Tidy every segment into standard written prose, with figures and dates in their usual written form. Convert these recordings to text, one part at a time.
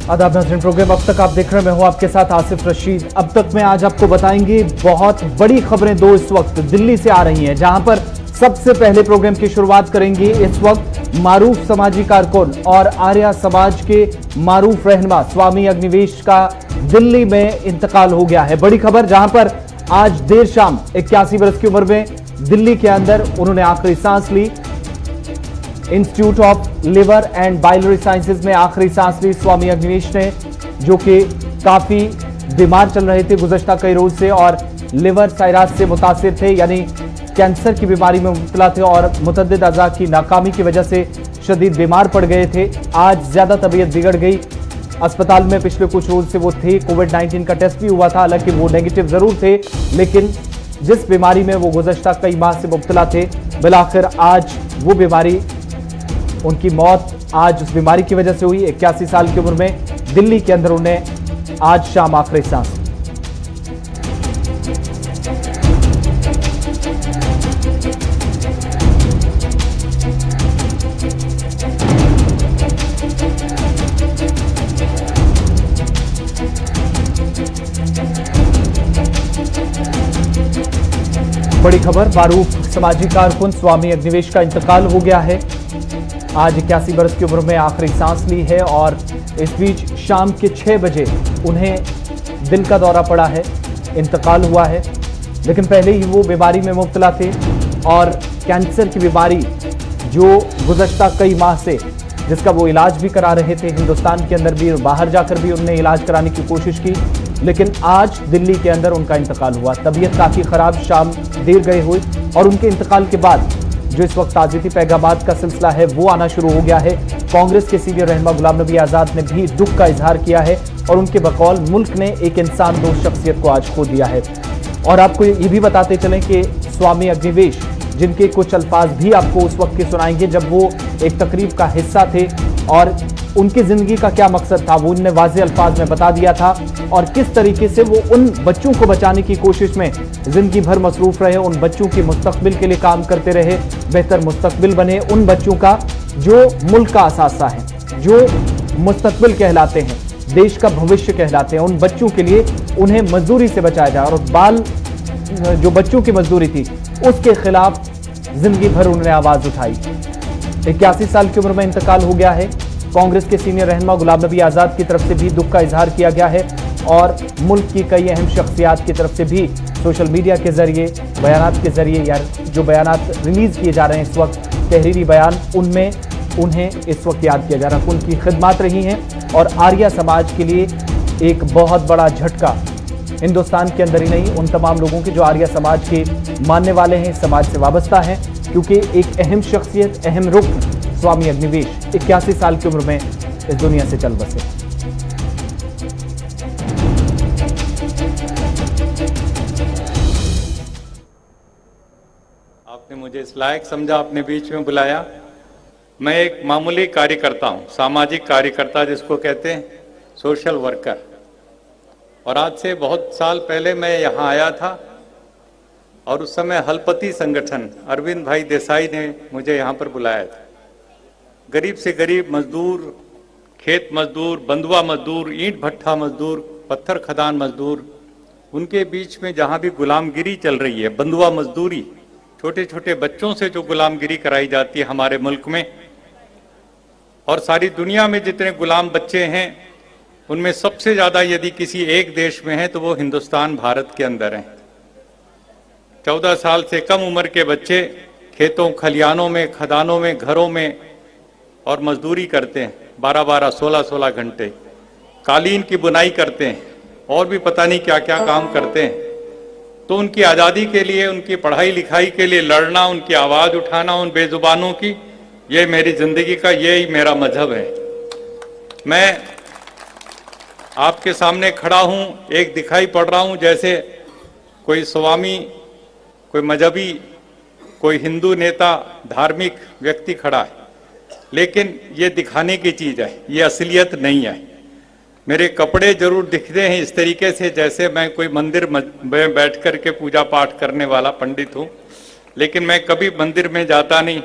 आदाब नाज़रीन, प्रोग्राम अब तक आप देख रहे हैं। मैं हूं आपके साथ आसिफ रशीद। अब तक में आज आपको बताएंगे बहुत बड़ी खबरें दो इस वक्त दिल्ली से आ रही हैं, जहां पर सबसे पहले प्रोग्राम की शुरुआत करेंगे। इस वक्त मारूफ समाजी कारकुन और आर्या समाज के मारूफ रहनुमा स्वामी अग्निवेश का दिल्ली में इंतकाल हो गया है। बड़ी खबर, जहां पर आज देर शाम 81 वर्ष की उम्र में दिल्ली के अंदर उन्होंने आखिरी सांस ली। Institute of liver and biliary sciences में आखिरी सांस ली स्वामी अग्निवेश ने, जो कि काफी बीमार चल रहे थे गुज़श्ता कई रोज से और लिवर साइरास से मुतासिर थे, यानी कैंसर की बीमारी में मुब्तला थे और मुतअद्दिद अज़ा की नाकामी की वजह से शदीद बीमार पड़ गए थे। आज ज्यादा तबीयत बिगड़ गई। अस्पताल में पिछले कुछ रोज से वो थे। कोविड-19 का टेस्ट भी हुआ था, हालांकि वो नेगेटिव जरूर थे, लेकिन जिस बीमारी में वो गुज़श्ता कई माह से मुब्तला थे, बिलाखिर आज वो बीमारी, उनकी मौत आज उस बीमारी की वजह से हुई। 81 साल की उम्र में दिल्ली के अंदर उन्हें आज शाम आखिरी सांस। बड़ी खबर, मारूफ समाजी कारकुन स्वामी अग्निवेश का इंतकाल हो गया है। आज 81 वर्ष की उम्र में आखिरी सांस ली है और इस बीच शाम के 6 बजे उन्हें दिल का दौरा पड़ा है, इंतकाल हुआ है। लेकिन पहले ही वो बीमारी में मुब्तला थे और कैंसर की बीमारी जो गुज़श्ता कई माह से, जिसका वो इलाज भी करा रहे थे हिंदुस्तान के अंदर भी और बाहर जाकर भी उन्होंने इलाज कराने की कोशिश की, लेकिन आज दिल्ली के अंदर उनका इंतकाल हुआ। तबीयत काफ़ी ख़राब, शाम देर गए हुई और उनके इंतकाल के बाद जो इस वक्त ताज़ियती पैगामात का सिलसिला है वो आना शुरू हो गया है। कांग्रेस के सीनियर रहनुमा गुलाम नबी आज़ाद ने भी दुख का इजहार किया है और उनके बकौल मुल्क ने एक इंसान दोस्त शख्सियत को आज खो दिया है। और आपको ये भी बताते चलें कि स्वामी अग्निवेश, जिनके कुछ अल्फाज भी आपको उस वक्त के सुनाएंगे जब वो एक तकरीब का हिस्सा थे और उनकी ज़िंदगी का क्या मकसद था वो उन्होंने वाज़ेह अल्फाज में बता दिया था और किस तरीके से वो उन बच्चों को बचाने की कोशिश में ज़िंदगी भर मसरूफ़ रहे, उन बच्चों के मुस्तकबिल के लिए काम करते रहे, बेहतर मुस्तकबिल बने, उन बच्चों का जो मुल्क का असासा है, जो मुस्तकबिल कहलाते हैं, देश का भविष्य कहलाते हैं, उन बच्चों के लिए उन्हें मजदूरी से बचाया जाए। और बाल जो बच्चों की मजदूरी थी उसके खिलाफ जिंदगी भर उन्होंने आवाज़ उठाई। 81 साल की उम्र में इंतकाल हो गया है। कांग्रेस के सीनियर रहनुमा गुलाम नबी आज़ाद की तरफ से भी दुख का इजहार किया गया है और मुल्क की कई अहम शख्सियात की तरफ से भी सोशल मीडिया के जरिए, बयानात के जरिए, या जो बयानात रिलीज़ किए जा रहे हैं इस वक्त, तहरीरी बयान, उनमें उन्हें इस वक्त याद किया जा रहा है। उनकी खिदमत रही हैं और आर्या समाज के लिए एक बहुत बड़ा झटका हिंदुस्तान के अंदर ही नहीं, उन तमाम लोगों के जो आर्या समाज के मानने वाले हैं, समाज से वाबस्ता हैं, क्योंकि एक अहम शख्सियत, अहम रुकन स्वामी अग्निवेश 81 साल की उम्र में इस दुनिया से चल बसे। आपने मुझे इस लायक समझा, अपने बीच में बुलाया। मैं एक मामूली कार्यकर्ता हूं, सामाजिक कार्यकर्ता जिसको कहते हैं, सोशल वर्कर। और आज से बहुत साल पहले मैं यहाँ आया था और उस समय हलपति संगठन अरविंद भाई देसाई ने मुझे यहाँ पर बुलाया था। गरीब से गरीब मजदूर, खेत मजदूर, बंधुआ मजदूर, ईंट भट्ठा मजदूर, पत्थर खदान मजदूर, उनके बीच में जहाँ भी गुलामगिरी चल रही है, बंधुआ मजदूरी, छोटे छोटे बच्चों से जो गुलामगिरी कराई जाती है हमारे मुल्क में, और सारी दुनिया में जितने गुलाम बच्चे हैं उनमें सबसे ज़्यादा यदि किसी एक देश में है तो वो हिंदुस्तान, भारत के अंदर है। 14 साल से कम उम्र के बच्चे खेतों, खलियानों में, खदानों में, घरों में और मजदूरी करते हैं 12-12, 16-16 घंटे, कालीन की बुनाई करते हैं और भी पता नहीं क्या क्या काम करते हैं। तो उनकी आज़ादी के लिए, उनकी पढ़ाई लिखाई के लिए लड़ना, उनकी आवाज़ उठाना, उन बेजुबानों की, ये मेरी ज़िंदगी का, यही मेरा मजहब है। मैं आपके सामने खड़ा हूँ, एक दिखाई पड़ रहा हूँ जैसे कोई स्वामी, कोई मजहबी, कोई हिंदू नेता, धार्मिक व्यक्ति खड़ा है, लेकिन ये दिखाने की चीज़ है, ये असलियत नहीं है। मेरे कपड़े जरूर दिखते हैं इस तरीके से जैसे मैं कोई मंदिर में बैठ कर के पूजा पाठ करने वाला पंडित हूँ, लेकिन मैं कभी मंदिर में जाता नहीं।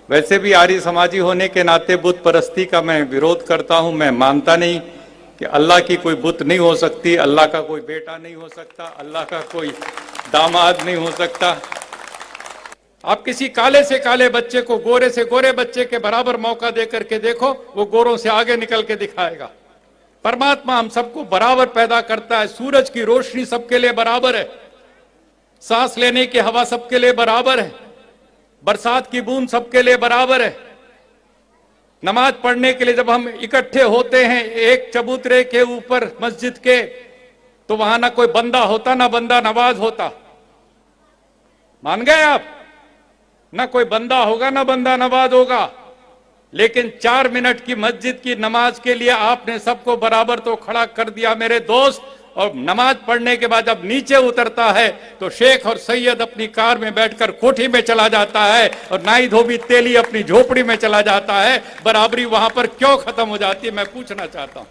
वैसे भी आर्य समाजी होने के नाते बुत परस्ती का मैं विरोध करता हूँ। मैं मानता नहीं कि अल्लाह की कोई बुत नहीं हो सकती, अल्लाह का कोई बेटा नहीं हो सकता, अल्लाह का कोई दामाद नहीं हो सकता। आप किसी काले से काले बच्चे को गोरे से गोरे बच्चे के बराबर मौका दे करके देखो, वो गोरों से आगे निकल के दिखाएगा। परमात्मा हम सबको बराबर पैदा करता है। सूरज की रोशनी सबके लिए बराबर है, सांस लेने की हवा सबके लिए बराबर है, बरसात की बूंद सबके लिए बराबर है। नमाज पढ़ने के लिए जब हम इकट्ठे होते हैं एक चबूतरे के ऊपर मस्जिद के, तो वहां ना कोई बंदा होता ना बंदा नवाज होता। मान गए आप? ना कोई बंदा होगा ना बंदा नवाज होगा, लेकिन 4 मिनट की मस्जिद की नमाज के लिए आपने सबको बराबर तो खड़ा कर दिया मेरे दोस्त। और नमाज पढ़ने के बाद जब नीचे उतरता है तो शेख और सैयद अपनी कार में बैठकर कोठी में चला जाता है और नाई धोबी तेली अपनी झोपड़ी में चला जाता है। बराबरी वहां पर क्यों खत्म हो जाती है, मैं पूछना चाहता हूं।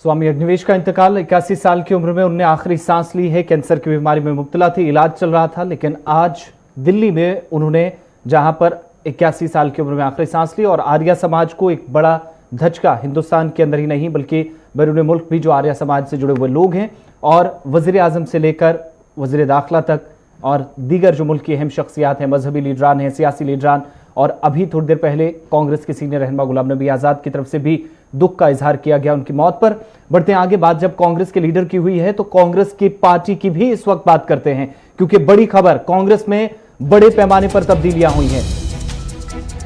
स्वामी अग्निवेश का इंतकाल, 81 साल की उम्र में उन्होंने आखिरी सांस ली है। कैंसर की बीमारी में मुब्तला थी, इलाज चल रहा था, लेकिन आज दिल्ली में उन्होंने जहां पर 81 साल की उम्र में आखिरी सांस ली और आर्य समाज को एक बड़ा धचका, हिंदुस्तान के अंदर ही नहीं बल्कि बैरून मुल्क भी जो आर्य समाज से जुड़े हुए लोग हैं और वज़ीर आज़म से लेकर वज़ीर दाखिला तक और दीगर जो मुल्क की अहम शख्सियात हैं, मजहबी लीडरान हैं, सियासी लीडरान, और अभी थोड़ी देर पहले कांग्रेस के सीनियर रहनुमा गुलाम नबी आज़ाद की तरफ से भी दुख का इजहार किया गया उनकी मौत पर। बढ़ते हैं आगे, बात जब कांग्रेस के लीडर की हुई है तो कांग्रेस की पार्टी की भी इस वक्त बात करते हैं, क्योंकि बड़ी खबर, कांग्रेस में बड़े पैमाने पर तब्दीलियां हुई हैं।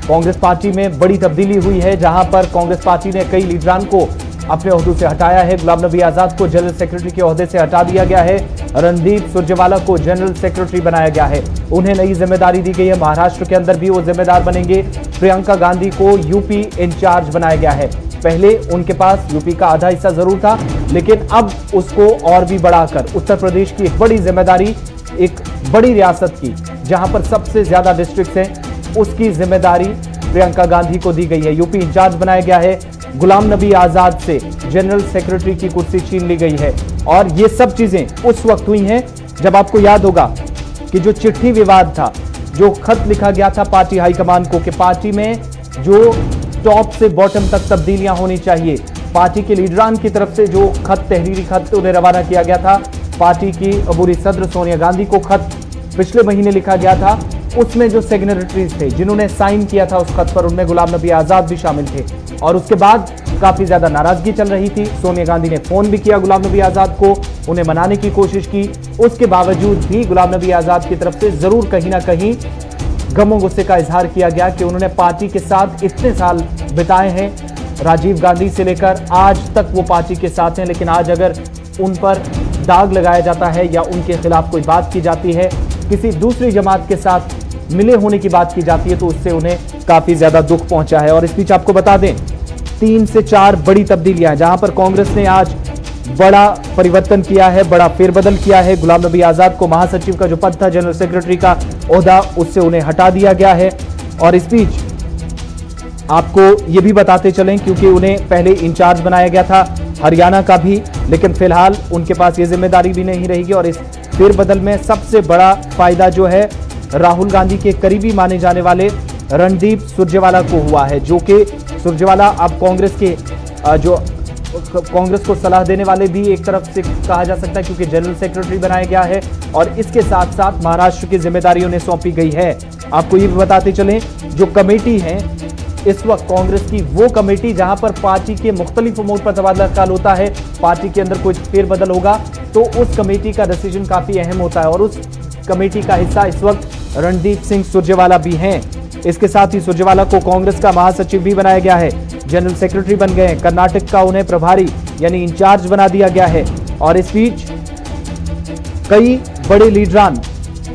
कांग्रेस पार्टी में बड़ी तब्दीली हुई है, जहां पर कांग्रेस पार्टी ने कई लीडरान को अपने ओहदों से हटाया है। गुलाम नबी आजाद को जनरल सेक्रेटरी के ओहदे से हटा दिया गया है। रणदीप सुरजेवाला को जनरल सेक्रेटरी बनाया गया है, उन्हें नई जिम्मेदारी दी गई है। महाराष्ट्र के अंदर भी वो जिम्मेदार बनेंगे। प्रियंका गांधी को यूपी इंचार्ज बनाया गया है। पहले उनके पास यूपी का आधा हिस्सा जरूर था, लेकिन अब उसको और भी बढ़ाकर उत्तर प्रदेश की एक बड़ी जिम्मेदारी, एक बड़ी रियासत की जहां पर सबसे ज्यादा डिस्ट्रिक्ट हैं, उसकी जिम्मेदारी प्रियंका गांधी को दी गई है। यूपी इंचार्ज बनाया गया है। गुलाम नबी आजाद से जनरल सेक्रेटरी की कुर्सी छीन ली गई है। और ये सब चीजें उस वक्त हुई हैं जब आपको याद होगा कि जो चिट्ठी विवाद था, जो खत लिखा गया था पार्टी हाईकमान को कि पार्टी में जो टॉप से बॉटम तक तब्दीलियां होनी चाहिए, पार्टी के लीडरान की तरफ से जो खत, तहरीरी खत उन्हें रवाना किया गया था, पार्टी की अबूरी सदर सोनिया गांधी को खत पिछले महीने लिखा गया था, उसमें जो सिग्नेटरीज थे जिन्होंने साइन किया था उस खत पर, उनमें गुलाम नबी आजाद भी शामिल थे। और उसके बाद काफी ज्यादा नाराजगी चल रही थी। सोनिया गांधी ने फोन भी किया गुलाम नबी आजाद को, उन्हें मनाने की कोशिश की। उसके बावजूद भी गुलाम नबी आजाद की तरफ से जरूर कहीं ना कहीं गमो गुस्से का इजहार किया गया कि उन्होंने पार्टी के साथ इतने साल बिताए हैं, राजीव गांधी से लेकर आज तक वो पार्टी के साथ हैं, लेकिन आज अगर उन पर दाग लगाया जाता है या उनके खिलाफ कोई बात की जाती है, किसी दूसरी जमात के साथ मिले होने की बात की जाती है, तो उससे उन्हें काफी ज्यादा दुख पहुंचा है। और इस बीच आपको बता दें 3 से 4 बड़ी तब्दीलियां, जहां पर कांग्रेस ने आज बड़ा परिवर्तन किया है, बड़ा फेरबदल किया है। गुलाम नबी आजाद को महासचिव का जो पद था, जनरल सेक्रेटरी का ओहदा, उससे उन्हें हटा दिया गया है। और इस बीच आपको ये भी बताते चलें, क्योंकि उन्हें पहले इंचार्ज बनाया गया था हरियाणा का भी, लेकिन फिलहाल उनके पास ये जिम्मेदारी भी नहीं रहेगी। और इस फेरबदल में सबसे बड़ा फायदा जो है राहुल गांधी के करीबी माने जाने वाले रणदीप सुरजेवाला को हुआ है, जो कि सुरजेवाला अब कांग्रेस के जो कांग्रेस को सलाह देने वाले भी एक तरफ से कहा जा सकता है, क्योंकि जनरल सेक्रेटरी बनाया गया है और इसके साथ साथ महाराष्ट्र की जिम्मेदारी उन्हें सौंपी गई है। आपको ये भी बताते चलें, जो कमेटी है इस वक्त कांग्रेस की, वो कमेटी जहां पर पार्टी के मुख्तलिफ उमूर पर तबादला ख्याल होता है, पार्टी के अंदर कोई फेरबदल होगा तो उस कमेटी का डिसीजन काफी अहम होता है। और उस कमेटी का हिस्सा इस वक्त रणदीप सिंह सुरजेवाला भी हैं। इसके साथ ही सुरजेवाला को कांग्रेस का महासचिव भी बनाया गया है, जनरल सेक्रेटरी बन गए हैं। कर्नाटक का उन्हें प्रभारी यानी इंचार्ज बना दिया गया है। और इस बीच कई बड़े लीडरान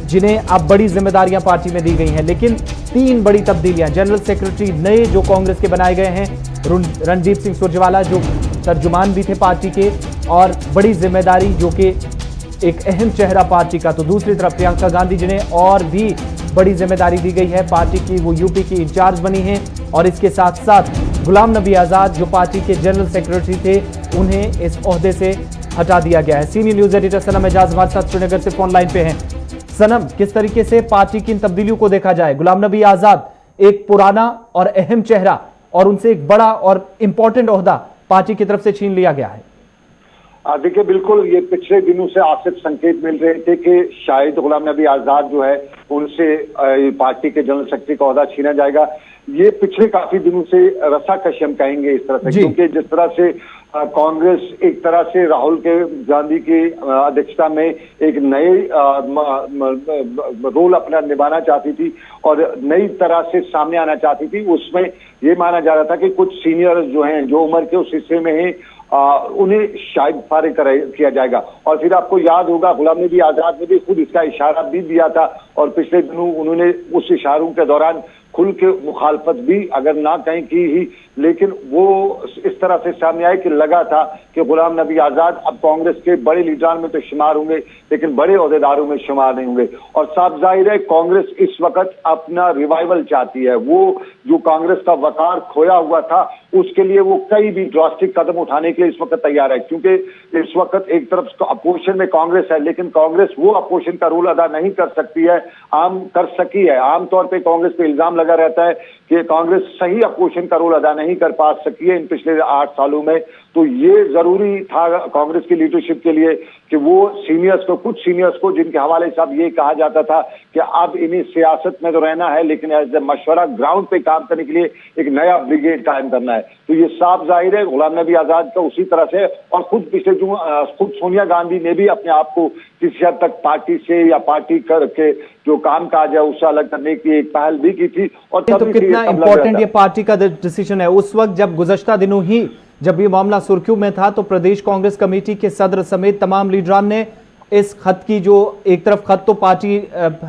जिन्हें अब बड़ी जिम्मेदारियां पार्टी में दी गई हैं, लेकिन 3 बड़ी तब्दीलियां, जनरल सेक्रेटरी नए जो कांग्रेस के बनाए गए हैं, रणदीप सिंह सुरजेवाला जो तर्जुमान भी थे पार्टी के, और बड़ी जिम्मेदारी जो कि एक अहम चेहरा पार्टी का। तो दूसरी तरफ प्रियंका गांधी जिन्हें और भी बड़ी जिम्मेदारी दी गई है पार्टी की, वो यूपी की इंचार्ज बनी है। और इसके साथ साथ गुलाम नबी आजाद जो पार्टी के जनरल सेक्रेटरी थे, उन्हें इस ओहदे से हटा दिया गया है। सीनियर न्यूज एडिटर सनम एजाज हमारे साथ श्रीनगर से फोन लाइन पे हैं। सनम, किस तरीके से पार्टी की इन तब्दीलियों को देखा जाए? गुलाम नबी आजाद एक पुराना और अहम चेहरा और उनसे एक बड़ा और इंपॉर्टेंट ओहदा पार्टी की तरफ से छीन लिया गया है? देखिए, बिल्कुल ये पिछले दिनों से आपसे संकेत मिल रहे थे कि शायद गुलाम नबी आजाद जो है उनसे पार्टी के जनरल सेक्रेटरी का ओहदा छीना जाएगा। ये पिछले काफी दिनों से रसाकशी हम कहेंगे इस तरह से, क्योंकि जिस तरह से कांग्रेस एक तरह से राहुल गांधी की अध्यक्षता में एक नए रोल अपना निभाना चाहती थी और नई तरह से सामने आना चाहती थी, उसमें ये माना जा रहा था कि कुछ सीनियर जो हैं, जो उम्र के उस हिस्से में हैं, उन्हें शायद फारिग किया जाएगा। और फिर आपको याद होगा गुलाम नबी आजाद ने भी खुद इसका इशारा भी दिया था और पिछले दिनों उन्होंने उस इशारों के दौरान खुल के मुखालफत भी अगर ना कहीं की ही, लेकिन वो इस तरह से सामने आए कि लगा था कि गुलाम नबी आजाद अब कांग्रेस के बड़े लीडरान में तो शुमार होंगे लेकिन बड़े ओहदेदारों में शुमार नहीं होंगे। और साफ जाहिर है कांग्रेस इस वक्त अपना रिवाइवल चाहती है। वो जो कांग्रेस का वकार खोया हुआ था उसके लिए वो कई भी ड्रास्टिक कदम उठाने के लिए इस वक्त तैयार है, क्योंकि इस वक्त एक तरफ अपोजिशन में कांग्रेस है लेकिन कांग्रेस वो अपोजिशन का रोल अदा नहीं कर सकती है, कर सकी है। आमतौर पर कांग्रेस पे इल्जाम लगा रहता है कि कांग्रेस सही अपोजिशन का रोल अदा नहीं कर पा सकी है इन पिछले 8 सालों में। तो ये जरूरी था कांग्रेस की लीडरशिप के लिए कि वो सीनियर्स को, कुछ सीनियर्स को जिनके हवाले से अब ये कहा जाता था कि अब इन्हें सियासत में तो रहना है लेकिन एज ए मशवरा ग्राउंड पे काम करने के लिए एक नया ब्रिगेड कायम करना है। तो ये साफ जाहिर है गुलाम नबी आजाद का उसी तरह से, और खुद पिछले खुद सोनिया गांधी ने भी अपने आप को किसी हद तक पार्टी से या पार्टी करके जो काम काज है उससे अलग करने की एक पहल भी की थी। और तो कितना इंपॉर्टेंट ये पार्टी का डिसीजन है। उस वक्त जब गुज़श्ता दिनों ही जब ये मामला सुर्खियों में था तो प्रदेश कांग्रेस कमेटी के सदर समेत तमाम लीडरान ने इस खत की, जो एक तरफ खत तो पार्टी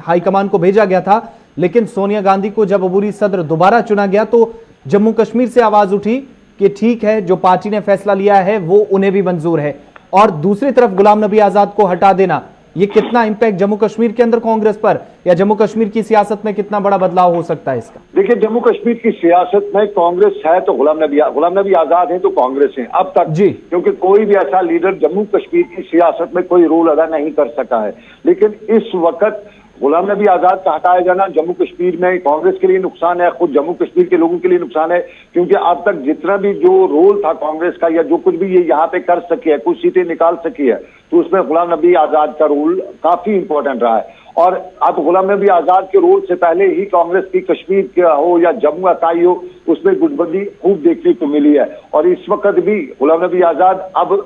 हाईकमान को भेजा गया था लेकिन सोनिया गांधी को जब अबूरी सदर दोबारा चुना गया तो जम्मू कश्मीर से आवाज उठी कि ठीक है, जो पार्टी ने फैसला लिया है वो उन्हें भी मंजूर है। और दूसरी तरफ गुलाम नबी आजाद को हटा देना, ये कितना इंपैक्ट जम्मू कश्मीर के अंदर कांग्रेस पर या जम्मू कश्मीर की सियासत में कितना बड़ा बदलाव हो सकता है इसका? देखिए, जम्मू कश्मीर की सियासत में कांग्रेस है तो गुलाम नबी आजाद है तो कांग्रेस है अब तक जी, क्योंकि कोई भी ऐसा लीडर जम्मू कश्मीर की सियासत में कोई रोल अदा नहीं कर सका है। लेकिन इस वक्त गुलाम नबी आजाद का हटाया जाना जम्मू कश्मीर में कांग्रेस के लिए नुकसान है, खुद जम्मू कश्मीर के लोगों के लिए नुकसान है, क्योंकि अब तक जितना भी जो रोल था कांग्रेस का या जो कुछ भी ये यहाँ पे कर सकी है, कुछ सीटें निकाल सकी है, तो उसमें गुलाम नबी आजाद का रोल काफी इंपॉर्टेंट रहा है। और अब गुलाम नबी आजाद के रोल से पहले ही कांग्रेस की कश्मीर का हो या जम्मू इकाई हो, उसमें गुटबंदी खूब देखने को मिली है। और इस वक्त भी गुलाम नबी आजाद अब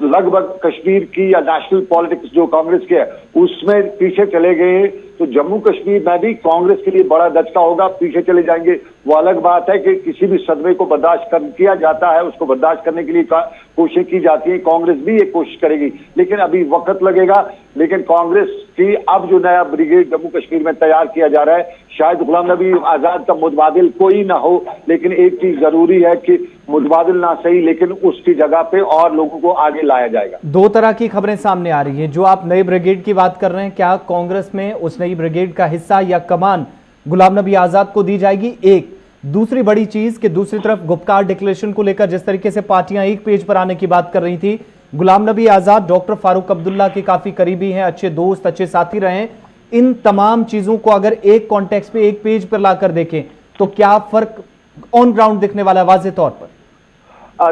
लगभग कश्मीर की या नेशनल पॉलिटिक्स जो कांग्रेस के है उसमें पीछे चले गए हैं। तो जम्मू कश्मीर में भी कांग्रेस के लिए बड़ा दचका होगा, पीछे चले जाएंगे। वो अलग बात है कि किसी भी सदमे को बर्दाश्त किया जाता है, उसको बर्दाश्त करने के लिए कोशिश की जाती है, कांग्रेस भी ये कोशिश करेगी, लेकिन अभी वक्त लगेगा। लेकिन कांग्रेस की अब जो नया ब्रिगेड जम्मू कश्मीर में तैयार किया जा रहा है, शायद गुलाम नबी आजाद का मुतबादिल कोई ना हो, लेकिन एक चीज जरूरी है कि मुतबादिल ना सही लेकिन उसकी जगह पे और लोगों को आगे लाया जाएगा। दो तरह की खबरें सामने आ रही है। जो आप नए ब्रिगेड की बात कर रहे हैं, क्या कांग्रेस में उस नई ब्रिगेड का हिस्सा या कमान गुलाम नबी आजाद को दी जाएगी? एक दूसरी बड़ी चीज कि दूसरी तरफ गुपकार डिक्लेरेशन को लेकर जिस तरीके से पार्टियां एक पेज पर आने की बात कर रही थी, गुलाम नबी आजाद डॉक्टर फारूक अब्दुल्ला के काफी करीबी हैं, अच्छे दोस्त, अच्छे साथी रहे। इन तमाम चीजों को अगर एक कॉन्टेक्स्ट पे, एक पेज पर लाकर देखें तो क्या फर्क ऑन ग्राउंड दिखने वाला है वाज़ेह तौर पर?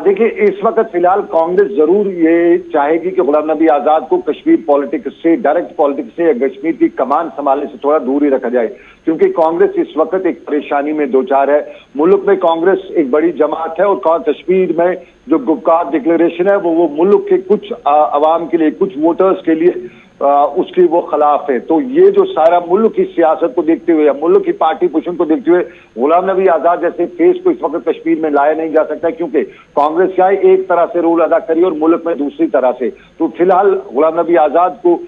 देखिए, इस वक्त फिलहाल कांग्रेस जरूर ये चाहेगी कि गुलाम नबी आजाद को कश्मीर पॉलिटिक्स से, डायरेक्ट पॉलिटिक्स से या कश्मीर की कमान संभालने से थोड़ा दूर ही रखा जाए, क्योंकि कांग्रेस इस वक्त एक परेशानी में दो चार है। मुल्क में कांग्रेस एक बड़ी जमात है और कश्मीर में जो गुपकार डिक्लेरेशन है वो मुल्क के कुछ अवाम के लिए, कुछ वोटर्स के लिए उसकी वो खिलाफ है। तो ये जो सारा मुल्क की सियासत को देखते हुए या मुल्क की पार्टी पोजिशन को देखते हुए गुलाम नबी आजाद जैसे फेस को इस वक्त कश्मीर में लाया नहीं जा सकता, क्योंकि कांग्रेस क्या है, एक तरह से रोल अदा करी और मुल्क में दूसरी तरह से। तो फिलहाल गुलाम नबी आजाद को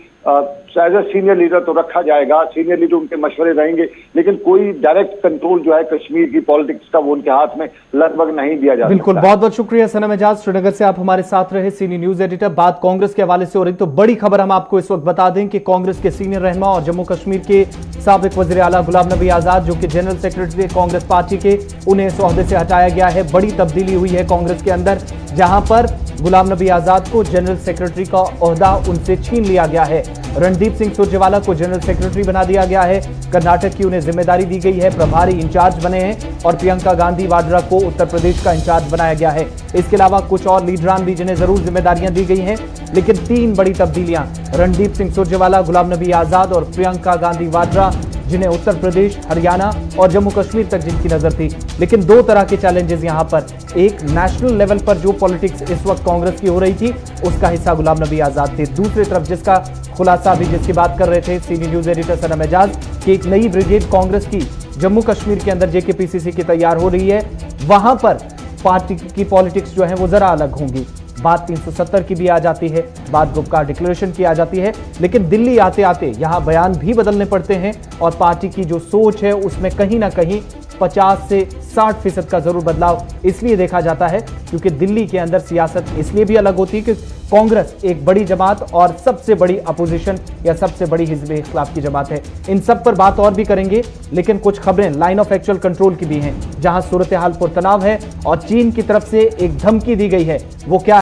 एज ए सीनियर लीडर तो रखा जाएगा, सीनियर लीडर उनके मशवरे रहेंगे, लेकिन कोई डायरेक्ट कंट्रोल जो है कश्मीर की पॉलिटिक्स का वो उनके हाथ में लगभग नहीं दिया जा सकता। बिल्कुल, बहुत बहुत शुक्रिया सनम एजाज, श्रीनगर से आप हमारे साथ रहे, सीनियर न्यूज एडिटर। बात कांग्रेस के हवाले से हो रही, तो बड़ी खबर हम आपको इस वक्त बता दें कि कांग्रेस के सीनियर रहनुमा और जम्मू कश्मीर के साबिक वज़ीर आला गुलाम नबी आजाद, जो कि जनरल सेक्रेटरी कांग्रेस पार्टी के, उन्हें इस ओहदे से हटाया गया है। बड़ी तब्दीली हुई है कांग्रेस के अंदर, जहां पर गुलाम नबी आजाद को जनरल सेक्रेटरी का ओहदा उनसे छीन लिया गया है। रणदीप सिंह सुरजेवाला को जनरल सेक्रेटरी बना दिया गया है। कर्नाटक की उन्हें जिम्मेदारी दी गई है, प्रभारी इंचार्ज बने हैं और प्रियंका गांधी वाड्रा को उत्तर प्रदेश का इंचार्ज बनाया गया है। इसके अलावा कुछ और लीडरान भी जिन्हें जरूर जिम्मेदारियां दी गई हैं, लेकिन 3 बड़ी तब्दीलियां रणदीप सिंह सुरजेवाला, गुलाम नबी आजाद और प्रियंका गांधी वाड्रा, जिन्हें उत्तर प्रदेश, हरियाणा और जम्मू कश्मीर तक जिनकी नजर थी। लेकिन 2 तरह के चैलेंजेस यहां पर, एक नेशनल लेवल पर जो पॉलिटिक्स इस वक्त कांग्रेस की हो रही थी उसका हिस्सा गुलाम नबी आजाद थे। दूसरी तरफ जिसका खुलासा भी जिसकी बात कर रहे थे सीनियर न्यूज एडिटर सनम एजाज कि एक नई ब्रिगेड कांग्रेस की जम्मू कश्मीर के अंदर जेकेपीसीसी की तैयार हो रही है, वहां पर पार्टी की पॉलिटिक्स जो है वो जरा अलग होंगी। बात 370 की भी आ जाती है, बात गुपकार डिक्लेरेशन की आ जाती है, लेकिन दिल्ली आते आते यहां बयान भी बदलने पड़ते हैं और पार्टी की जो सोच है उसमें कहीं ना कहीं 50 से 60% का जरूर बदलाव इसलिए देखा जाता है क्योंकि दिल्ली के अंदर सियासत इसलिए भी अलग होती है कि कांग्रेस एक बड़ी जमात और सबसे बड़ी अपोजिशन या सबसे बड़ी हिजब इख्तिलाफ की जमात है। इन सब पर बात और भी करेंगे, लेकिन कुछ खबरें लाइन ऑफ एक्चुअल कंट्रोल की भी हैं, जहां सूरत हाल पर तनाव है और चीन की तरफ से एक धमकी दी गई है। वो क्या